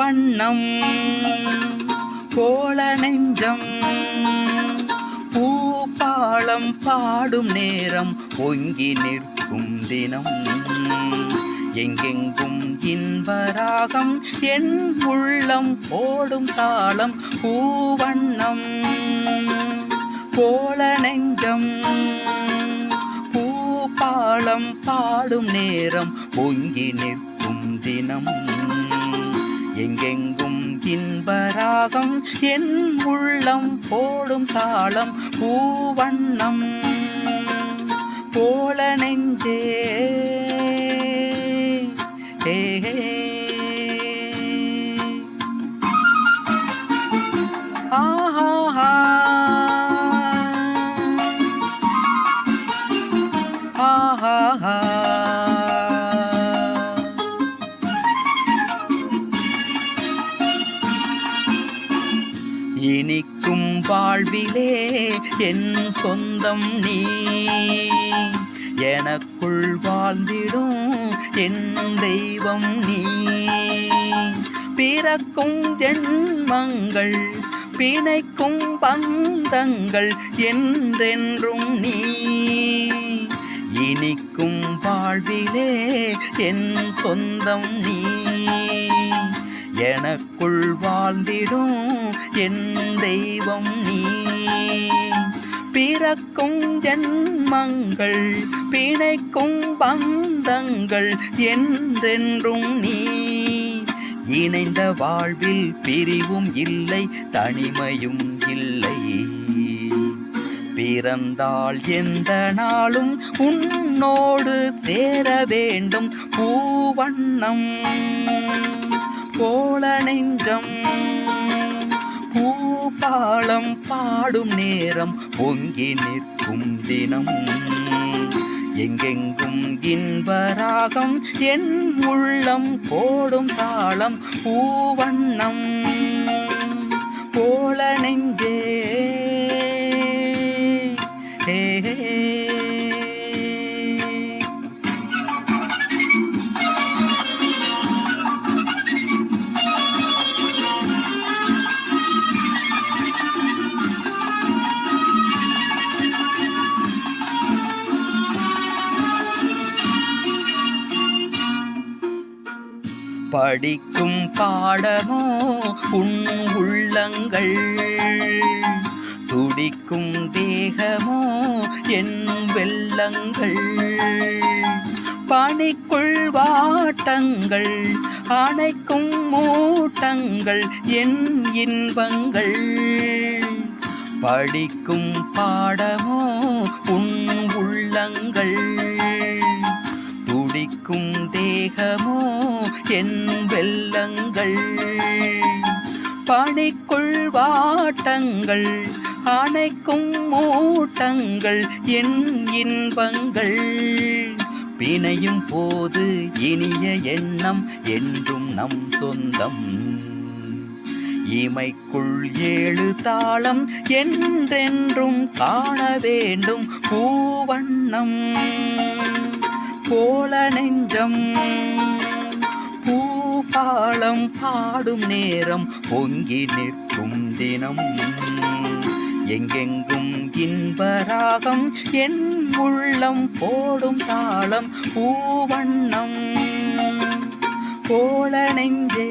பூவண்ணம் கோல நெஞ்சம் பூபாளம் பாடும் நேரம் பொங்கி நிற்கும் தினம் எங்கெங்கும் இன்பராகம் என் உள்ளம் போடும் தாளம் பூவண்ணம் கோல நெஞ்சம் பூபாளம் பாடும் நேரம் பொங்கி நிற்கும் தினம் எங்கெங்கும் இன்பராகம் என் உள்ளம் போடும் தாளம் பூவண்ணம் போல நெஞ்சே ஆஹா ஆஹா இனிக்கும் வாழ்விலே என் சொந்தம் நீ எனக்குள் வாழ்ந்திடும் என் தெய்வம் நீ பிறக்கும் ஜென்மங்கள் பிணைக்கும் பந்தங்கள் என்றென்றும் நீ இனிக்கும் வாழ்விலே என் சொந்தம் நீ எனக்குள் வாழ்ந்திடும் என் தெய்வம் நீ பிறக்கும் ஜென்மங்கள் பிணைக்கும் பந்தங்கள் என்றென்றும் நீ இணைந்த வாழ்வில் பிரிவும் இல்லை தனிமையும் இல்லை பிறந்தால் எந்த நாளும் உன்னோடு சேர வேண்டும் பூவண்ணம் கோல நெஞ்சம் பூபாளம் பாடும் நேரம் பொங்கி நிற்கும் தினம் எங்கெங்கும் இன்பராகம் என் உள்ளம் போடும் தாளம் பூவண்ணம் கோல நெஞ்சே படிக்கும் பாடமோ உன் உள்ளங்கள் துடிக்கும் தேகமோ என் வெள்ளங்கள் பனிக்குள் வாட்டங்கள் அணைக்கும் மூட்டங்கள் என் இன்பங்கள் படிக்கும் பாடமோ உன் உள்ளங்கள் துடிக்கும் தேகமோ என் வெள்ளங்கள் பனிக்குள் வாட்டங்கள் அணைக்கும் மூட்டங்கள் என் இன்பங்கள் பிணையும் போது இனிய எண்ணம் என்றும் நம் சொந்தம் இமைக்குள் 7 தாளம் என்றென்றும் காண வேண்டும் பூவண்ணம் கோல நெஞ்சம் பூபாளம் பாடும் நேரம் பொங்கி நிற்கும் தினம் எங்கெங்கும் இன்பராகம் என் உள்ளம் போடும் தாளம் பூவண்ணம் கோல நெஞ்சே